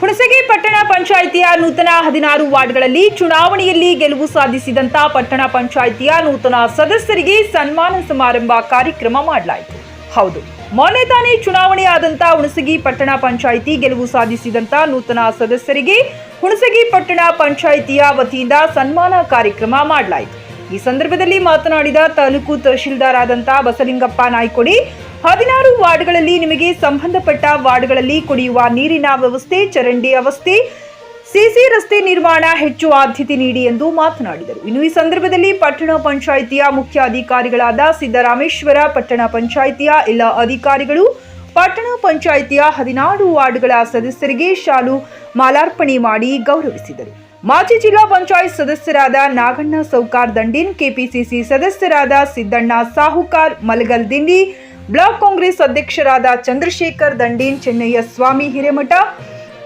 ಹುಣಸಗಿ ಪಟ್ಟಣ ಪಂಚಾಯಿತಿಯ ನೂತನ 16 ವಾರ್ಡ್ಗಳಲ್ಲಿ ಚುನಾವಣೆಯಲ್ಲಿ ಗೆಲುವು ಸಾಧಿಸಿದಂತ ಪಟ್ಟಣ ಪಂಚಾಯಿತಿಯ ನೂತನ ಸದಸ್ಯರಿಗೆ ಸನ್ಮಾನ ಸಮಾರಂಭ ಕಾರ್ಯಕ್ರಮ ಮಾಡಲಾಯಿತು. ಹೌದು, ಮೊನ್ನೆ ತಾನೇ ಚುನಾವಣೆ ಆದಂತ ಹುಣಸಗಿ ಪಟ್ಟಣ ಪಂಚಾಯಿತಿ ಗೆಲುವು ಸಾಧಿಸಿದಂತ ನೂತನ ಸದಸ್ಯರಿಗೆ ಹುಣಸಗಿ ಪಟ್ಟಣ ಪಂಚಾಯಿತಿಯ ವತಿಯಿಂದ ಸನ್ಮಾನ ಕಾರ್ಯಕ್ರಮ ಮಾಡಲಾಯಿತು. ಈ ಸಂದರ್ಭದಲ್ಲಿ ಮಾತನಾಡಿದ ತಾಲೂಕು ತಹಶೀಲ್ದಾರ್ ಆದಂತ ಬಸಲಿಂಗಪ್ಪ ನಾಯ್ಕೊಡಿ, 16 ವಾರ್ಡ್ಗಳಲ್ಲಿ ನಿಮಗೆ ಸಂಬಂಧಪಟ್ಟ ವಾರ್ಡ್ಗಳಲ್ಲಿ ಕುಡಿಯುವ ನೀರಿನ ವ್ಯವಸ್ಥೆ, ಚರಂಡಿ ವ್ಯವಸ್ಥೆ, ಸಿಸಿ ರಸ್ತೆ ನಿರ್ಮಾಣ ಹೆಚ್ಚು ಆದ್ಯತೆ ನೀಡಿ ಎಂದು ಮಾತನಾಡಿದರು. ಇನ್ನು ಈ ಸಂದರ್ಭದಲ್ಲಿ ಪಟ್ಟಣ ಪಂಚಾಯಿತಿಯ ಮುಖ್ಯ ಅಧಿಕಾರಿಗಳಾದ ಸಿದ್ದರಾಮೇಶ್ವರ, ಪಟ್ಟಣ ಪಂಚಾಯಿತಿಯ ಎಲ್ಲ ಅಧಿಕಾರಿಗಳು, ಪಟ್ಟಣ ಪಂಚಾಯಿತಿಯ 16 ವಾರ್ಡ್ಗಳ ಸದಸ್ಯರಿಗೆ ಶಾಲು ಮಾಲಾರ್ಪಣೆ ಮಾಡಿ ಗೌರವಿಸಿದರು. ಮಾಜಿ ಜಿಲ್ಲಾ ಪಂಚಾಯತ್ ಸದಸ್ಯರಾದ ನಾಗಣ್ಣ ಸೌಕಾರ್ ದಂಡಿನ್, ಕೆಪಿಸಿಸಿ ಸದಸ್ಯರಾದ ಸಿದ್ದಣ್ಣ ಸಾಹುಕಾರ್ ಮಲಗಲ್ ದಿಂಡಿ, ಬ್ಲಾಕ್ ಕಾಂಗ್ರೆಸ್ ಅಧ್ಯಕ್ಷರಾದ ಚಂದ್ರಶೇಖರ್ ದಂಡಿನ್, ಚೆನ್ನಯ್ಯ ಸ್ವಾಮಿ ಹಿರೇಮಠ,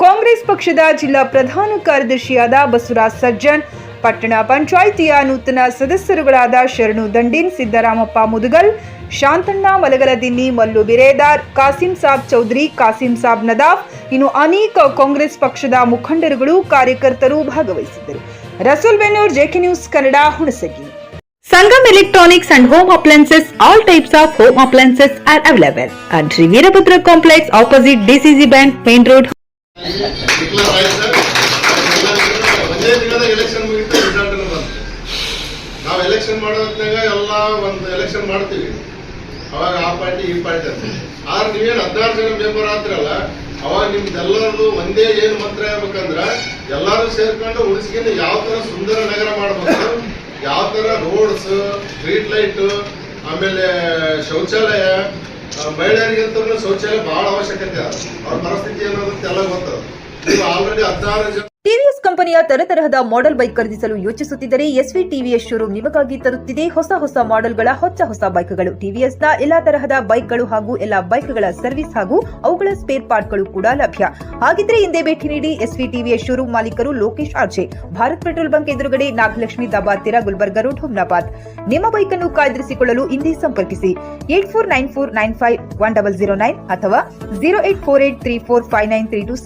ಕಾಂಗ್ರೆಸ್ ಪಕ್ಷದ ಜಿಲ್ಲಾ ಪ್ರಧಾನ ಕಾರ್ಯದರ್ಶಿಯಾದ ಬಸವರಾಜ್ ಸಜ್ಜನ್, ಪಟ್ಟಣ ಪಂಚಾಯಿತಿಯ ನೂತನ ಸದಸ್ಯರುಗಳಾದ ಶರಣು ದಂಡಿನ್, ಸಿದ್ದರಾಮಪ್ಪ ಮುದುಗಲ್, ಶಾಂತಣ್ಣ ಮಲಗಲದಿನ್ನಿ, ಮಲ್ಲು ಬಿರೇದಾರ್, ಕಾಸಿಂ ಸಾಬ್ ಚೌಧರಿ, ಕಾಸಿಂ ಸಾಬ್ ನದಾಫ್, ಇನ್ನು ಅನೇಕ ಕಾಂಗ್ರೆಸ್ ಪಕ್ಷದ ಮುಖಂಡರುಗಳು, ಕಾರ್ಯಕರ್ತರು ಭಾಗವಹಿಸಿದ್ದರು. Rasool Bennur, JK news Kannada, Hunasagi. Sangam Electronics and Home Appliances. All types of home appliances are available at Sri Veerabhadra Complex opposite DCC Bank, Main Road. ನಾವು ಎಲೆಕ್ಷನ್ ಮಾಡೋದ್ನಾಗ ಎಲ್ಲ ಒಂದು ಎಲೆಕ್ಷನ್ ಮಾಡ್ತೀವಿ, ಅವಾಗ ಆ ಪಾರ್ಟಿ ಈ ಪಾರ್ಟಿ ಅಂತ. ಆದ್ರೆ ನೀವೇನು 16 ಜನ ಮೆಂಬರ್ ಆದ್ರಲ್ಲ, ಅವಾಗ ನಿಮ್ದೆಲ್ಲರದು ಒಂದೇ ಏನು ಮಂತ್ರ ಹೇಳ್ಬೇಕಂದ್ರ ಎಲ್ಲಾರು ಸೇರ್ಕೊಂಡು ಹುಣಸಗಿನ ಯಾವ ತರ ಸುಂದರ ನಗರ ಮಾಡ್ಬೇಕು, ಯಾವ ತರ ರೋಡ್ಸ್, ಸ್ಟ್ರೀಟ್ ಲೈಟ್, ಆಮೇಲೆ ಶೌಚಾಲಯ, ಮಹಿಳೆಯರಿಗಂತ ಶೌಚಾಲಯ ಬಹಳ ಅವಶ್ಯಕತೆ ಅದ. ಅವ್ರ ಪರಿಸ್ಥಿತಿ ಅನ್ನೋದಂತ ಎಲ್ಲ ಗೊತ್ತದ. ನೀವು ಆಲ್ರೆಡಿ 16 ಜನ ಟಿವಿಎಸ್ ಕಂಪನಿಯ ತರತರಹದ ಮಾಡೆಲ್ ಬೈಕ್ ಖರೀದಿಸಲು ಯೋಚಿಸುತ್ತಿದ್ದರೆ ಎಸ್ವಿ ಟಿವಿಎಸ್ ಶೋರೂಮ್ ನಿಮಗಾಗಿ ತರುತ್ತಿದೆ ಹೊಸ ಮಾಡೆಲ್ಗಳ ಹೊಸ ಬೈಕ್ಗಳು. ಟಿವಿಎಸ್ನ ಎಲ್ಲಾ ತರಹದ ಬೈಕ್ಗಳು ಹಾಗೂ ಎಲ್ಲಾ ಬೈಕ್ಗಳ ಸರ್ವಿಸ್ ಹಾಗೂ ಅವುಗಳ ಸ್ಪೇರ್ ಪಾರ್ಟ್ಗಳು ಕೂಡ ಲಭ್ಯ. ಹಾಗಿದ್ರೆ ಹಿಂದೆ ಭೇಟಿ ನೀಡಿ. ಎಸ್ವಿ ಟಿವಿಎಸ್ ಶೋರೂಮ್ ಮಾಲೀಕರು Lokesh RJ, Bharat petrol bunk ಎದುರುಗಡೆ, ನಾಗಲಕ್ಷ್ಮಿ ದಾಬಾ ತೀರ, ಗುಲ್ಬರ್ಗಾ ರೋಡ್, ಹುಮ್ನಾಬಾದ್. ನಿಮ್ಮ ಬೈಕ್ ಅನ್ನು ಕಾಯ್ದಿರಿಸಿಕೊಳ್ಳಲು ಹಿಂದೆ ಸಂಪರ್ಕಿಸಿ 8494951009 ಅಥವಾ 0848345932.